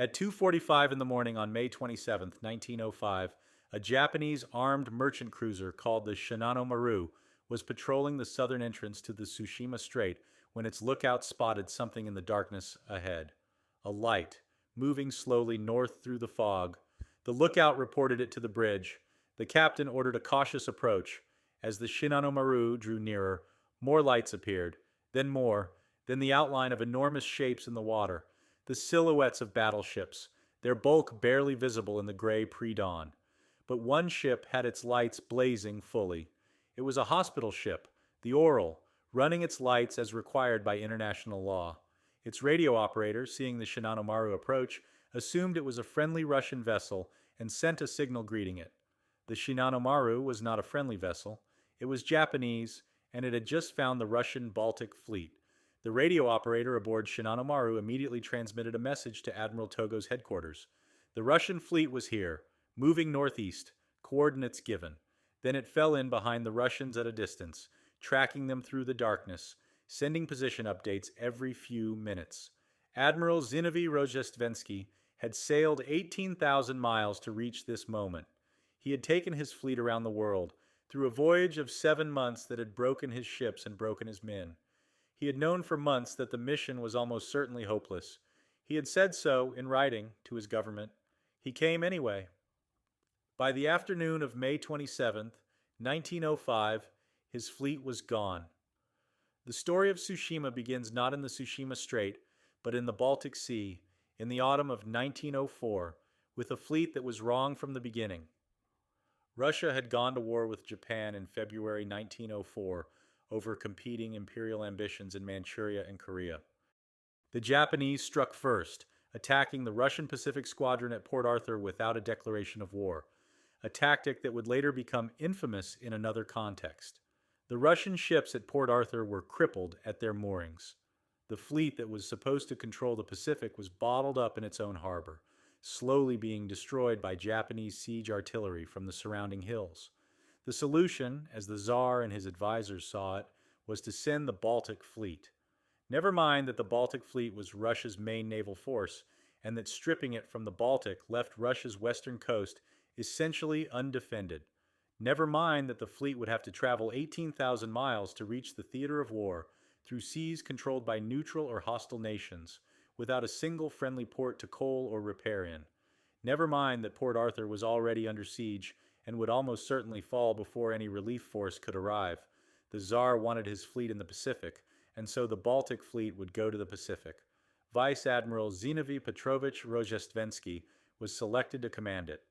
At 2:45 in the morning on May 27, 1905, a Japanese armed merchant cruiser called the Shinano Maru was patrolling the southern entrance to the Tsushima Strait when its lookout spotted something in the darkness ahead. A light, moving slowly north through the fog. The lookout reported it to the bridge. The captain ordered a cautious approach. As the Shinano Maru drew nearer, more lights appeared, then more, then the outline of enormous shapes in the water, the silhouettes of battleships, their bulk barely visible in the gray pre-dawn. But one ship had its lights blazing fully. It was a hospital ship, the Oral, running its lights as required by international law. Its radio operator, seeing the Shinano Maru approach, assumed it was a friendly Russian vessel and sent a signal greeting it. The Shinano Maru was not a friendly vessel. It was Japanese, and it had just found the Russian Baltic fleet. The radio operator aboard Shinano Maru immediately transmitted a message to Admiral Togo's headquarters. The Russian fleet was here, moving northeast, coordinates given. Then it fell in behind the Russians at a distance, tracking them through the darkness, sending position updates every few minutes. Admiral Zinovy Rozhestvensky had sailed 18,000 miles to reach this moment. He had taken his fleet around the world, through a voyage of 7 months that had broken his ships and broken his men. He had known for months that the mission was almost certainly hopeless. He had said so, in writing, to his government. He came anyway. By the afternoon of May 27th, 1905, his fleet was gone. The story of Tsushima begins not in the Tsushima Strait, but in the Baltic Sea, in the autumn of 1904, with a fleet that was wrong from the beginning. Russia had gone to war with Japan in February 1904 over competing imperial ambitions in Manchuria and Korea. The Japanese struck first, attacking the Russian Pacific Squadron at Port Arthur without a declaration of war, a tactic that would later become infamous in another context. The Russian ships at Port Arthur were crippled at their moorings. The fleet that was supposed to control the Pacific was bottled up in its own harbor, slowly being destroyed by Japanese siege artillery from the surrounding hills. The solution, as the Tsar and his advisors saw it, was to send the Baltic fleet. Never mind that the Baltic fleet was Russia's main naval force, and that stripping it from the Baltic left Russia's western coast essentially undefended. Never mind that the fleet would have to travel 18,000 miles to reach the theater of war through seas controlled by neutral or hostile nations, without a single friendly port to coal or repair in. Never mind that Port Arthur was already under siege and would almost certainly fall before any relief force could arrive. The Tsar wanted his fleet in the Pacific, and so the Baltic fleet would go to the Pacific. Vice Admiral Zinovy Petrovich Rozhestvensky was selected to command it.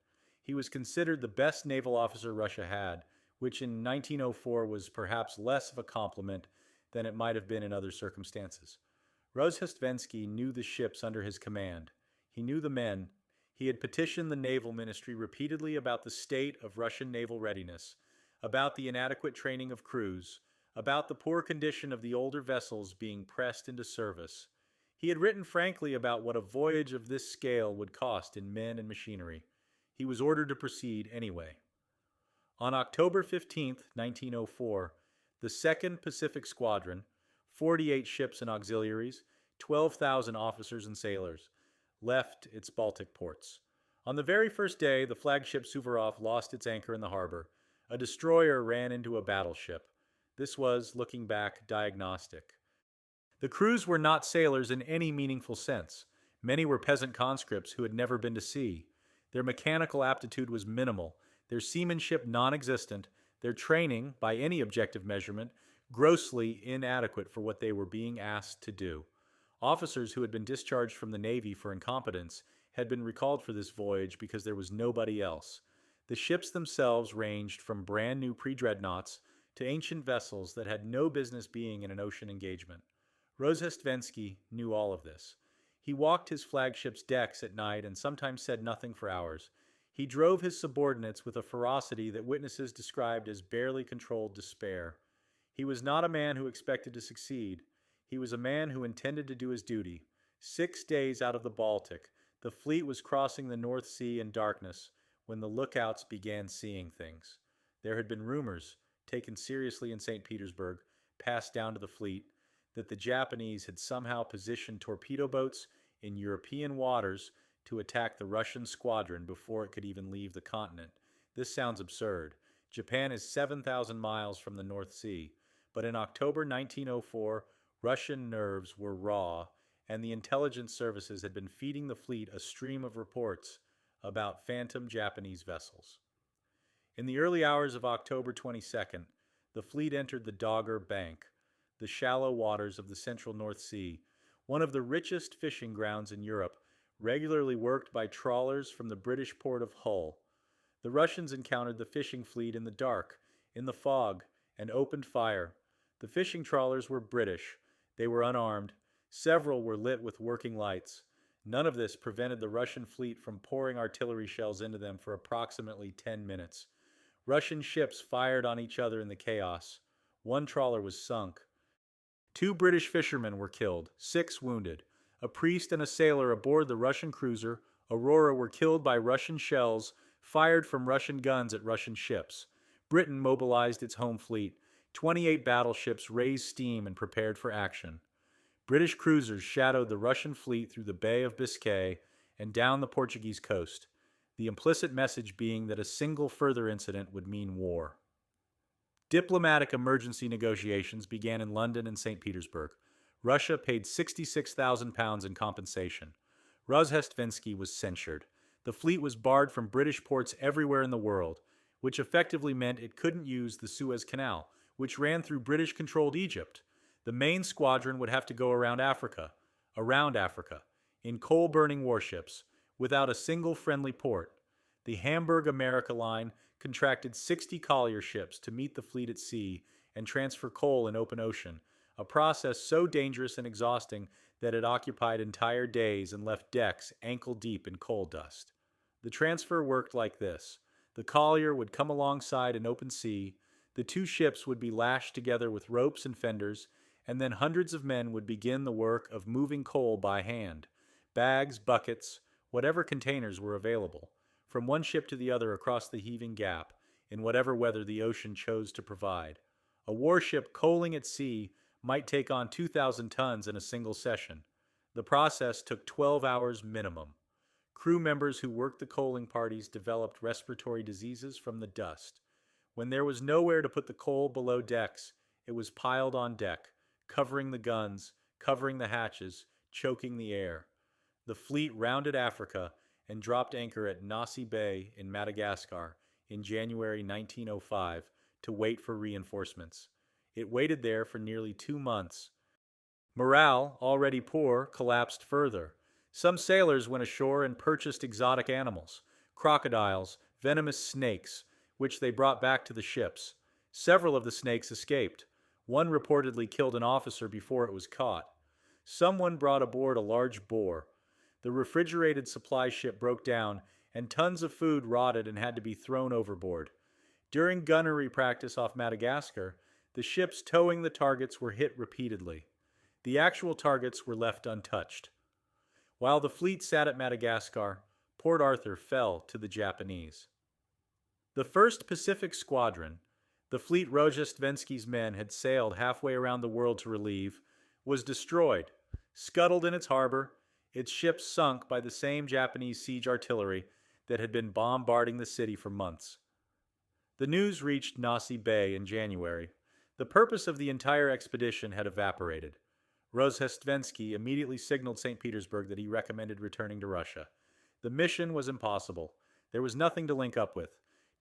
He was considered the best naval officer Russia had, which in 1904 was perhaps less of a compliment than it might have been in other circumstances. Rozhestvensky knew the ships under his command. He knew the men. He had petitioned the Naval Ministry repeatedly about the state of Russian naval readiness, about the inadequate training of crews, about the poor condition of the older vessels being pressed into service. He had written frankly about what a voyage of this scale would cost in men and machinery. He was ordered to proceed anyway. On October 15, 1904, the Second Pacific Squadron, 48 ships and auxiliaries, 12,000 officers and sailors, left its Baltic ports. On the very first day, the flagship Suvorov lost its anchor in the harbor. A destroyer ran into a battleship. This was, looking back, diagnostic. The crews were not sailors in any meaningful sense. Many were peasant conscripts who had never been to sea. Their mechanical aptitude was minimal, their seamanship non-existent, their training, by any objective measurement, grossly inadequate for what they were being asked to do. Officers who had been discharged from the Navy for incompetence had been recalled for this voyage because there was nobody else. The ships themselves ranged from brand new pre-dreadnoughts to ancient vessels that had no business being in an ocean engagement. Rozhestvensky knew all of this. He walked his flagship's decks at night and sometimes said nothing for hours. He drove his subordinates with a ferocity that witnesses described as barely controlled despair. He was not a man who expected to succeed. He was a man who intended to do his duty. 6 days out of the Baltic, the fleet was crossing the North Sea in darkness when the lookouts began seeing things. There had been rumors, taken seriously in St. Petersburg, passed down to the fleet, that the Japanese had somehow positioned torpedo boats in European waters to attack the Russian squadron before it could even leave the continent. This sounds absurd. Japan is 7,000 miles from the North Sea, but in October 1904, Russian nerves were raw, and the intelligence services had been feeding the fleet a stream of reports about phantom Japanese vessels. In the early hours of October 22nd, the fleet entered the Dogger Bank, the shallow waters of the central North Sea, one of the richest fishing grounds in Europe, regularly worked by trawlers from the British port of Hull. The Russians encountered the fishing fleet in the dark, in the fog, and opened fire. The fishing trawlers were British. They were unarmed. Several were lit with working lights. None of this prevented the Russian fleet from pouring artillery shells into them for approximately 10 minutes. Russian ships fired on each other in the chaos. One trawler was sunk. 2 British fishermen were killed, 6 wounded. A priest and a sailor aboard the Russian cruiser Aurora were killed by Russian shells fired from Russian guns at Russian ships. Britain mobilized its home fleet. 28 battleships raised steam and prepared for action. British cruisers shadowed the Russian fleet through the Bay of Biscay and down the Portuguese coast, the implicit message being that a single further incident would mean war. Diplomatic emergency negotiations began in London and St. Petersburg. Russia paid £66,000 in compensation. Rozhestvensky was censured. The fleet was barred from British ports everywhere in the world, which effectively meant it couldn't use the Suez Canal, which ran through British-controlled Egypt. The main squadron would have to go around Africa, in coal-burning warships, without a single friendly port. The Hamburg America line contracted 60 collier ships to meet the fleet at sea and transfer coal in open ocean, a process so dangerous and exhausting that it occupied entire days and left decks ankle-deep in coal dust. The transfer worked like this. The collier would come alongside an open sea, the 2 ships would be lashed together with ropes and fenders, and then hundreds of men would begin the work of moving coal by hand. Bags, buckets, whatever containers were available, from one ship to the other across the heaving gap, in whatever weather the ocean chose to provide. A warship coaling at sea might take on 2,000 tons in a single session. The process took 12 hours minimum. Crew members who worked the coaling parties developed respiratory diseases from the dust. When there was nowhere to put the coal below decks, it was piled on deck, covering the guns, covering the hatches, choking the air. The fleet rounded Africa and dropped anchor at Nossi Bay in Madagascar in January 1905 to wait for reinforcements. It waited there for nearly 2 months. Morale, already poor, collapsed further. Some sailors went ashore and purchased exotic animals, crocodiles, venomous snakes, which they brought back to the ships. Several of the snakes escaped. One reportedly killed an officer before it was caught. Someone brought aboard a large boar. The refrigerated supply ship broke down, and tons of food rotted and had to be thrown overboard. During gunnery practice off Madagascar, the ships towing the targets were hit repeatedly. The actual targets were left untouched. While the fleet sat at Madagascar, Port Arthur fell to the Japanese. The 1st Pacific Squadron, the fleet Rozhestvensky's men had sailed halfway around the world to relieve, was destroyed, scuttled in its harbor, its ships sunk by the same Japanese siege artillery that had been bombarding the city for months. The news reached Nossi Bay in January. The purpose of the entire expedition had evaporated. Rozhestvensky immediately signaled St. Petersburg that he recommended returning to Russia. The mission was impossible. There was nothing to link up with.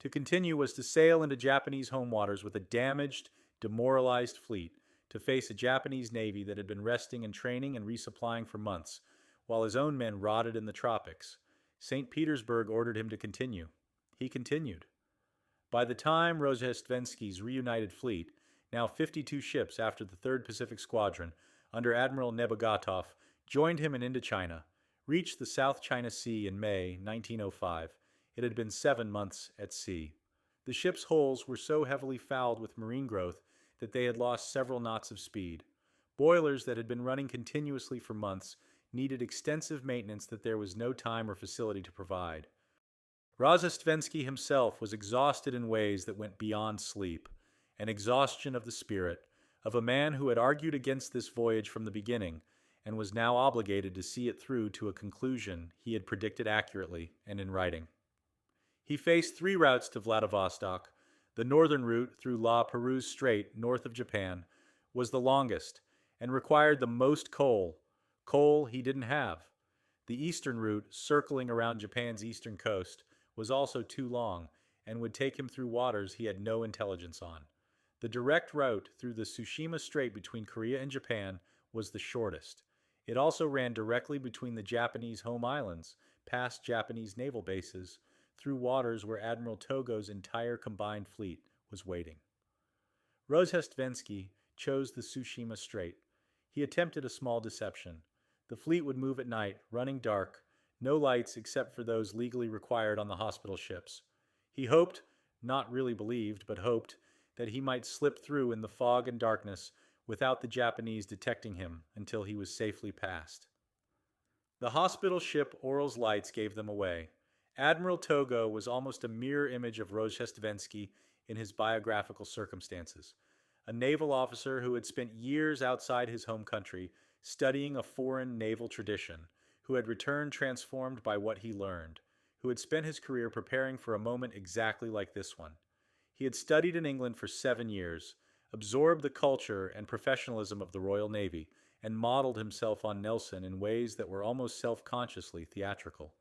To continue was to sail into Japanese home waters with a damaged, demoralized fleet, to face a Japanese navy that had been resting and training and resupplying for months, while his own men rotted in the tropics. St. Petersburg ordered him to continue. He continued. By the time Rozhestvensky's reunited fleet, now 52 ships after the 3rd Pacific Squadron, under Admiral Nebogotov, joined him in Indochina, reached the South China Sea in May 1905. It had been 7 months at sea. The ship's hulls were so heavily fouled with marine growth that they had lost several knots of speed. Boilers that had been running continuously for months needed extensive maintenance that there was no time or facility to provide. Rozhestvensky himself was exhausted in ways that went beyond sleep, an exhaustion of the spirit, of a man who had argued against this voyage from the beginning, and was now obligated to see it through to a conclusion he had predicted accurately and in writing. He faced three routes to Vladivostok. The northern route through La Perouse Strait north of Japan was the longest and required the most coal he didn't have. The eastern route, circling around Japan's eastern coast, was also too long and would take him through waters he had no intelligence on. The direct route through the Tsushima Strait between Korea and Japan was the shortest. It also ran directly between the Japanese home islands, past Japanese naval bases, through waters where Admiral Togo's entire combined fleet was waiting. Rozhestvensky chose the Tsushima Strait. He attempted a small deception. The fleet would move at night, running dark, no lights except for those legally required on the hospital ships. He hoped, not really believed, but hoped, that he might slip through in the fog and darkness without the Japanese detecting him until he was safely past. The hospital ship Orel's lights gave them away. Admiral Togo was almost a mirror image of Rozhestvensky in his biographical circumstances. A naval officer who had spent years outside his home country studying a foreign naval tradition, who had returned transformed by what he learned, who had spent his career preparing for a moment exactly like this one. He had studied in England for 7 years, absorbed the culture and professionalism of the Royal Navy, and modeled himself on Nelson in ways that were almost self-consciously theatrical.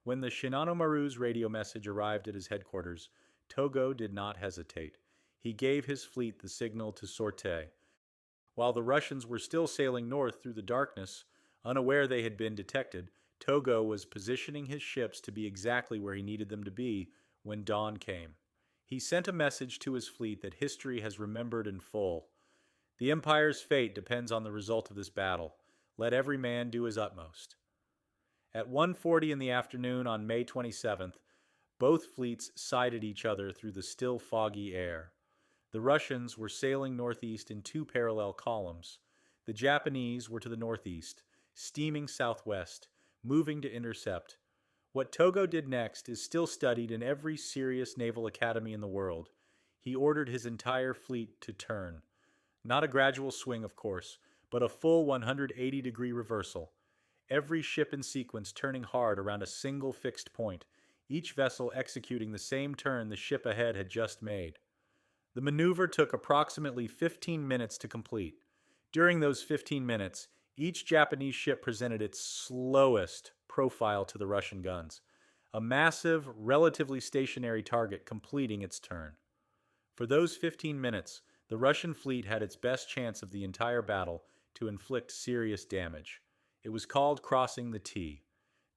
When the Shinano Maru's radio message arrived at his headquarters, Togo did not hesitate. He gave his fleet the signal to sortie. While the Russians were still sailing north through the darkness, unaware they had been detected, Togo was positioning his ships to be exactly where he needed them to be when dawn came. He sent a message to his fleet that history has remembered in full. The Empire's fate depends on the result of this battle. Let every man do his utmost. At 1:40 in the afternoon on May 27th, both fleets sighted each other through the still foggy air. The Russians were sailing northeast in two parallel columns. The Japanese were to the northeast, steaming southwest, moving to intercept. What Togo did next is still studied in every serious naval academy in the world. He ordered his entire fleet to turn. Not a gradual swing, of course, but a full 180-degree reversal. Every ship in sequence turning hard around a single fixed point, each vessel executing the same turn the ship ahead had just made. The maneuver took approximately 15 minutes to complete. During those 15 minutes, each Japanese ship presented its slowest profile to the Russian guns, a massive, relatively stationary target completing its turn. For those 15 minutes, the Russian fleet had its best chance of the entire battle to inflict serious damage. It was called crossing the T,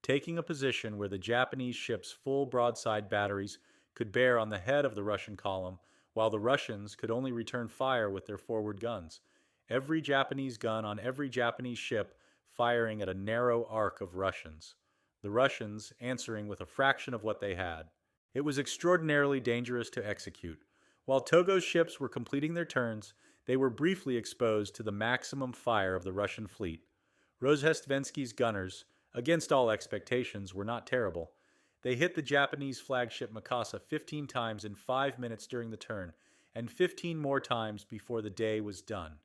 taking a position where the Japanese ship's full broadside batteries could bear on the head of the Russian column, while the Russians could only return fire with their forward guns. Every Japanese gun on every Japanese ship firing at a narrow arc of Russians. The Russians answering with a fraction of what they had. It was extraordinarily dangerous to execute. While Togo's ships were completing their turns, they were briefly exposed to the maximum fire of the Russian fleet. Rozhestvensky's gunners, against all expectations, were not terrible. They hit the Japanese flagship Mikasa 15 times in 5 minutes during the turn, and 15 more times before the day was done.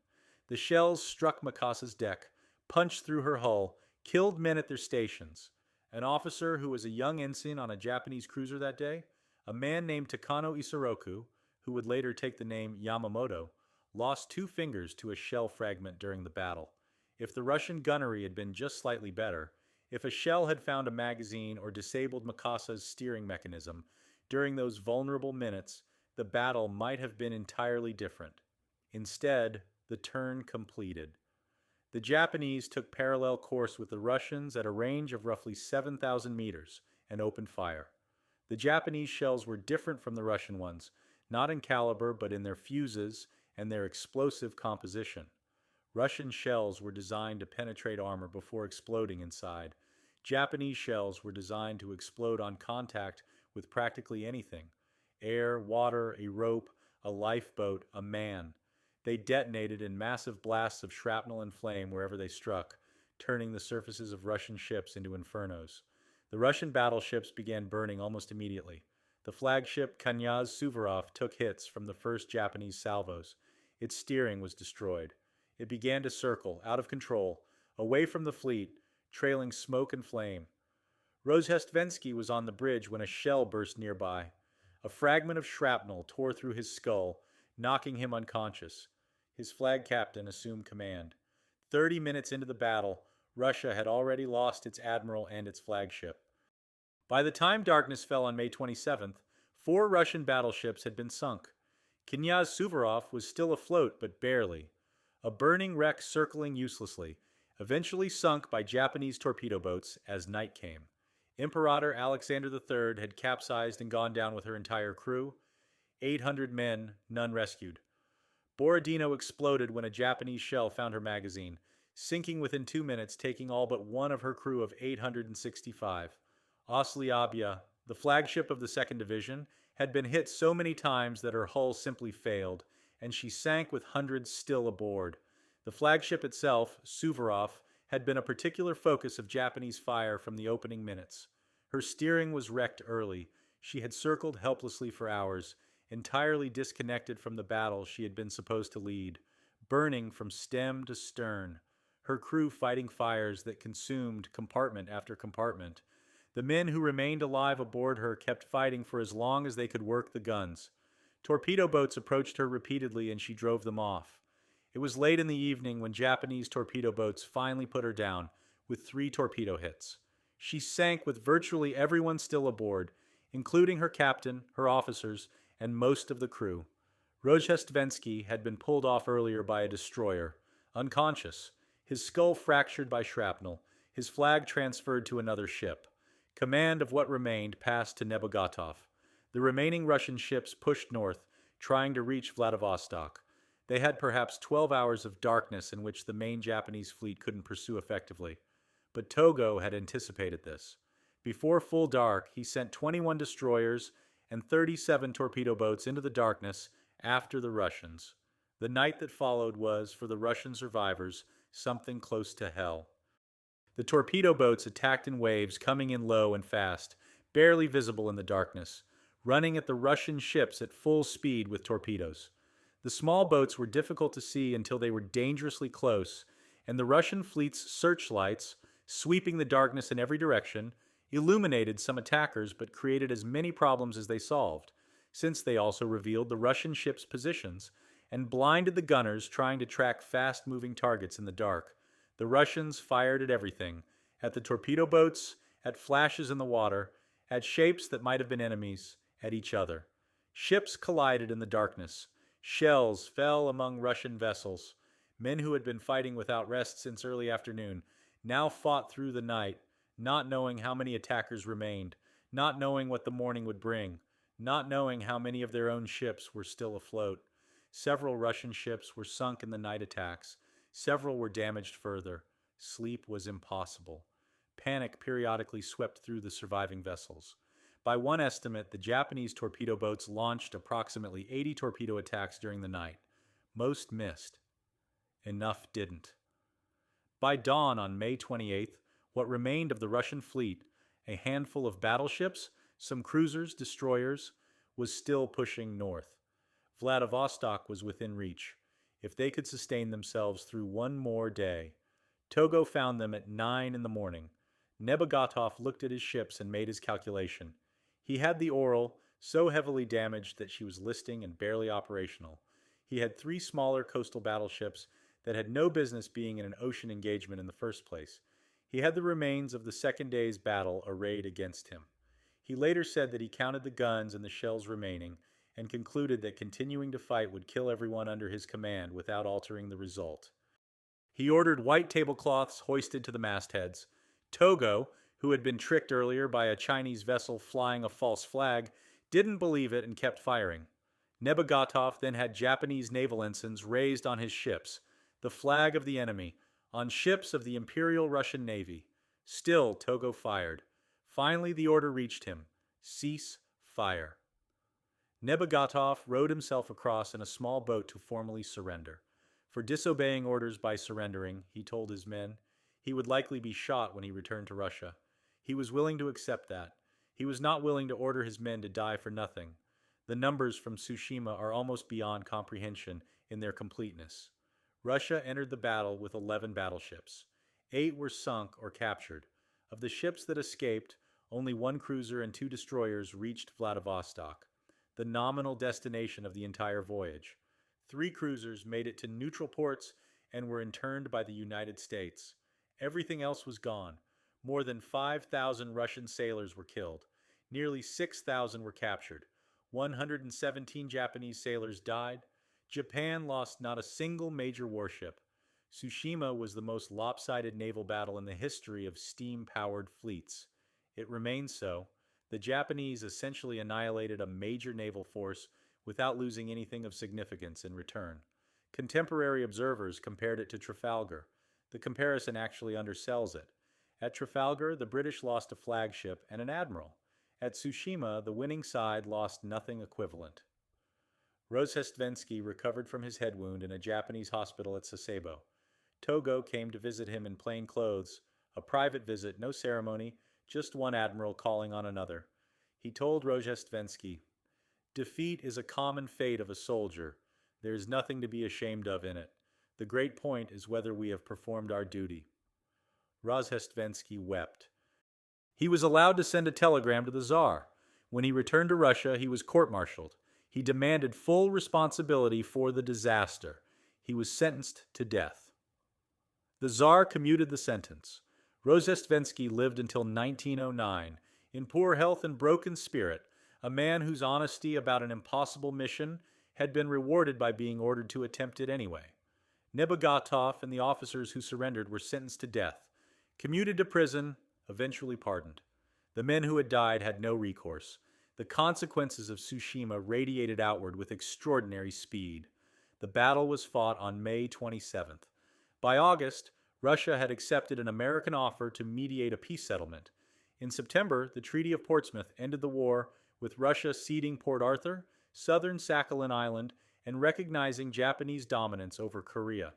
The shells struck Mikasa's deck, punched through her hull, killed men at their stations. An officer who was a young ensign on a Japanese cruiser that day, a man named Takano Isoroku, who would later take the name Yamamoto, lost 2 fingers to a shell fragment during the battle. If the Russian gunnery had been just slightly better, if a shell had found a magazine or disabled Mikasa's steering mechanism, during those vulnerable minutes, the battle might have been entirely different. Instead, the turn completed. The Japanese took parallel course with the Russians at a range of roughly 7,000 meters and opened fire. The Japanese shells were different from the Russian ones, not in caliber but in their fuses and their explosive composition. Russian shells were designed to penetrate armor before exploding inside. Japanese shells were designed to explode on contact with practically anything: air, water, a rope, a lifeboat, a man. They detonated in massive blasts of shrapnel and flame wherever they struck, turning the surfaces of Russian ships into infernos. The Russian battleships began burning almost immediately. The flagship Knyaz Suvorov took hits from the first Japanese salvos. Its steering was destroyed. It began to circle, out of control, away from the fleet, trailing smoke and flame. Rozhestvensky was on the bridge when a shell burst nearby. A fragment of shrapnel tore through his skull, knocking him unconscious. His flag captain assumed command. 30 minutes into the battle, Russia had already lost its admiral and its flagship. By the time darkness fell on May 27th, 4 Russian battleships had been sunk. Knyaz Suvorov was still afloat, but barely. A burning wreck circling uselessly, eventually sunk by Japanese torpedo boats as night came. Imperator Alexander III had capsized and gone down with her entire crew. 800 men, none rescued. Borodino exploded when a Japanese shell found her magazine, sinking within 2 minutes, taking all but one of her crew of 865. Osliabya, the flagship of the 2nd Division, had been hit so many times that her hull simply failed, and she sank with hundreds still aboard. The flagship itself, Suvorov, had been a particular focus of Japanese fire from the opening minutes. Her steering was wrecked early. She had circled helplessly for hours, entirely disconnected from the battle she had been supposed to lead, burning from stem to stern, her crew fighting fires that consumed compartment after compartment. The men who remained alive aboard her kept fighting for as long as they could work the guns. Torpedo boats approached her repeatedly and she drove them off. It was late in the evening when Japanese torpedo boats finally put her down, with 3 torpedo hits. She sank with virtually everyone still aboard, including her captain, her officers, and most of the crew. Rozhestvensky had been pulled off earlier by a destroyer, unconscious, his skull fractured by shrapnel, his flag transferred to another ship. Command of what remained passed to Nebogotov. The remaining Russian ships pushed north, trying to reach Vladivostok. They had perhaps 12 hours of darkness in which the main Japanese fleet couldn't pursue effectively. But Togo had anticipated this. Before full dark, he sent 21 destroyers and 37 torpedo boats into the darkness after the Russians. The night that followed was, for the Russian survivors, something close to hell. The torpedo boats attacked in waves, coming in low and fast, barely visible in the darkness, running at the Russian ships at full speed with torpedoes. The small boats were difficult to see until they were dangerously close, and the Russian fleet's searchlights, sweeping the darkness in every direction, illuminated some attackers but created as many problems as they solved, since they also revealed the Russian ships' positions and blinded the gunners trying to track fast-moving targets in the dark. The Russians fired at everything, at the torpedo boats, at flashes in the water, at shapes that might have been enemies, at each other. Ships collided in the darkness. Shells fell among Russian vessels. Men who had been fighting without rest since early afternoon now fought through the night, not knowing how many attackers remained, not knowing what the morning would bring, not knowing how many of their own ships were still afloat. Several Russian ships were sunk in the night attacks. Several were damaged further. Sleep was impossible. Panic periodically swept through the surviving vessels. By one estimate, the Japanese torpedo boats launched approximately 80 torpedo attacks during the night. Most missed. Enough didn't. By dawn on May 28th, what remained of the Russian fleet, a handful of battleships, some cruisers, destroyers, was still pushing north. Vladivostok was within reach, if they could sustain themselves through one more day. Togo found them at 9 in the morning. Nebogotov looked at his ships and made his calculation. He had the Oral, so heavily damaged that she was listing and barely operational. He had 3 smaller coastal battleships that had no business being in an ocean engagement in the first place. He had the remains of the second day's battle arrayed against him. He later said that he counted the guns and the shells remaining, and concluded that continuing to fight would kill everyone under his command without altering the result. He ordered white tablecloths hoisted to the mastheads. Togo, who had been tricked earlier by a Chinese vessel flying a false flag, didn't believe it and kept firing. Nebogotov then had Japanese naval ensigns raised on his ships, the flag of the enemy, on ships of the Imperial Russian Navy. Still, Togo fired. Finally, the order reached him: cease fire. Nebogotov rowed himself across in a small boat to formally surrender. For disobeying orders by surrendering, he told his men, he would likely be shot when he returned to Russia. He was willing to accept that. He was not willing to order his men to die for nothing. The numbers from Tsushima are almost beyond comprehension in their completeness. Russia entered the battle with 11 battleships. 8 were sunk or captured. Of the ships that escaped, only one cruiser and 2 destroyers reached Vladivostok, the nominal destination of the entire voyage. 3 cruisers made it to neutral ports and were interned by the United States. Everything else was gone. More than 5,000 Russian sailors were killed. Nearly 6,000 were captured. 117 Japanese sailors died. Japan lost not a single major warship. Tsushima was the most lopsided naval battle in the history of steam-powered fleets. It remains so. The Japanese essentially annihilated a major naval force without losing anything of significance in return. Contemporary observers compared it to Trafalgar. The comparison actually undersells it. At Trafalgar, the British lost a flagship and an admiral. At Tsushima, the winning side lost nothing equivalent. Rozhestvensky recovered from his head wound in a Japanese hospital at Sasebo. Togo came to visit him in plain clothes, a private visit, no ceremony, just one admiral calling on another. He told Rozhestvensky, "Defeat is a common fate of a soldier. There is nothing to be ashamed of in it. The great point is whether we have performed our duty." Rozhestvensky wept. He was allowed to send a telegram to the Tsar. When he returned to Russia, he was court-martialed. He demanded full responsibility for the disaster. He was sentenced to death. The Tsar commuted the sentence. Rozhestvensky lived until 1909, in poor health and broken spirit, a man whose honesty about an impossible mission had been rewarded by being ordered to attempt it anyway. Nebagatov and the officers who surrendered were sentenced to death, commuted to prison, eventually pardoned. The men who had died had no recourse. The consequences of Tsushima radiated outward with extraordinary speed. The battle was fought on May 27th. By August, Russia had accepted an American offer to mediate a peace settlement. In September, the Treaty of Portsmouth ended the war, with Russia ceding Port Arthur, southern Sakhalin Island, and recognizing Japanese dominance over Korea.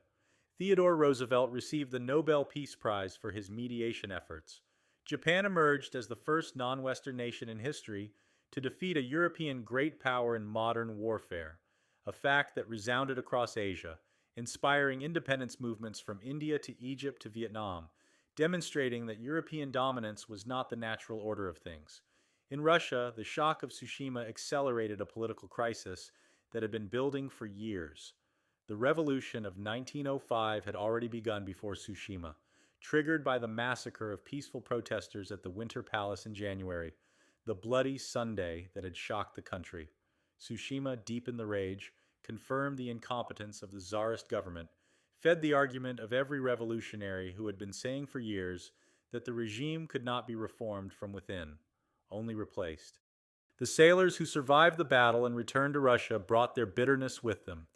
Theodore Roosevelt received the Nobel Peace Prize for his mediation efforts. Japan emerged as the first non-Western nation in history to defeat a European great power in modern warfare, a fact that resounded across Asia, inspiring independence movements from India to Egypt to Vietnam, demonstrating that European dominance was not the natural order of things. In Russia, the shock of Tsushima accelerated a political crisis that had been building for years. The revolution of 1905 had already begun before Tsushima, triggered by the massacre of peaceful protesters at the Winter Palace in January, the bloody Sunday that had shocked the country. Tsushima deepened the rage, confirmed the incompetence of the Tsarist government, fed the argument of every revolutionary who had been saying for years that the regime could not be reformed from within, only replaced. The sailors who survived the battle and returned to Russia brought their bitterness with them.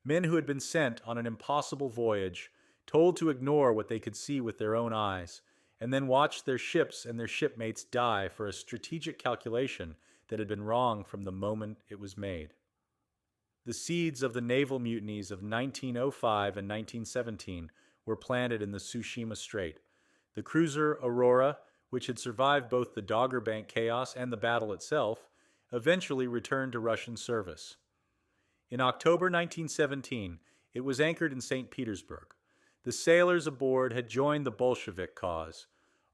Men who had been sent on an impossible voyage, told to ignore what they could see with their own eyes, and then watched their ships and their shipmates die for a strategic calculation that had been wrong from the moment it was made. The seeds of the naval mutinies of 1905 and 1917 were planted in the Tsushima Strait. The cruiser Aurora, which had survived both the Dogger Bank chaos and the battle itself, eventually returned to Russian service. In October 1917, it was anchored in St. Petersburg. The sailors aboard had joined the Bolshevik cause.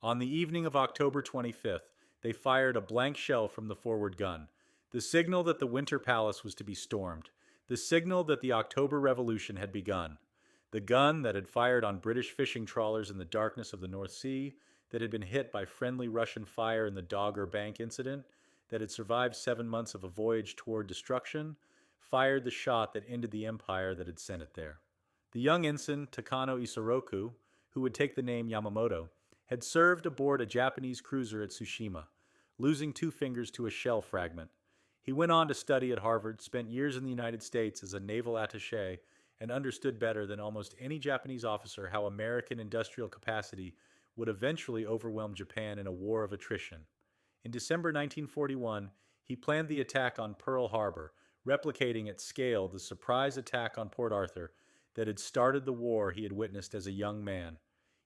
On the evening of October 25th, they fired a blank shell from the forward gun, the signal that the Winter Palace was to be stormed, the signal that the October Revolution had begun. The gun that had fired on British fishing trawlers in the darkness of the North Sea, that had been hit by friendly Russian fire in the Dogger Bank incident, that had survived 7 months of a voyage toward destruction, fired the shot that ended the empire that had sent it there. The young ensign Takano Isoroku, who would take the name Yamamoto, had served aboard a Japanese cruiser at Tsushima, losing 2 fingers to a shell fragment. He went on to study at Harvard, spent years in the United States as a naval attaché, and understood better than almost any Japanese officer how American industrial capacity would eventually overwhelm Japan in a war of attrition. In December 1941, he planned the attack on Pearl Harbor, replicating at scale the surprise attack on Port Arthur that had started the war he had witnessed as a young man.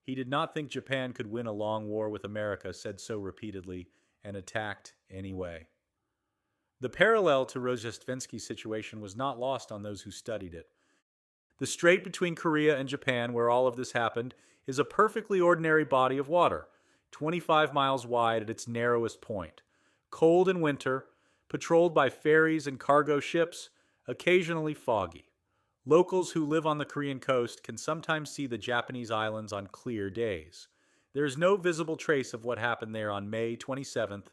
He did not think Japan could win a long war with America, said so repeatedly, and attacked anyway. The parallel to Rozhestvensky's situation was not lost on those who studied it. The strait between Korea and Japan, where all of this happened, is a perfectly ordinary body of water, 25 miles wide at its narrowest point. Cold in winter, patrolled by ferries and cargo ships, occasionally foggy. Locals who live on the Korean coast can sometimes see the Japanese islands on clear days. There is no visible trace of what happened there on May 27,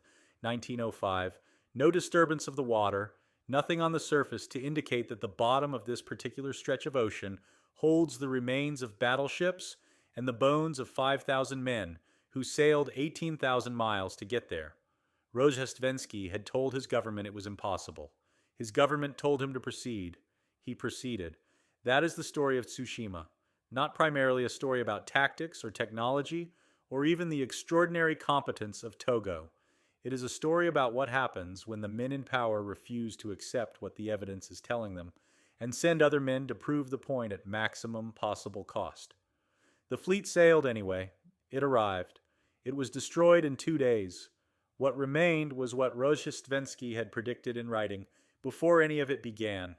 1905, no disturbance of the water, nothing on the surface to indicate that the bottom of this particular stretch of ocean holds the remains of battleships and the bones of 5,000 men who sailed 18,000 miles to get there. Rozhestvensky had told his government it was impossible. His government told him to proceed. He proceeded. That is the story of Tsushima, not primarily a story about tactics or technology or even the extraordinary competence of Togo. It is a story about what happens when the men in power refuse to accept what the evidence is telling them and send other men to prove the point at maximum possible cost. The fleet sailed anyway. It arrived. It was destroyed in 2 days. What remained was what Rozhestvensky had predicted in writing before any of it began.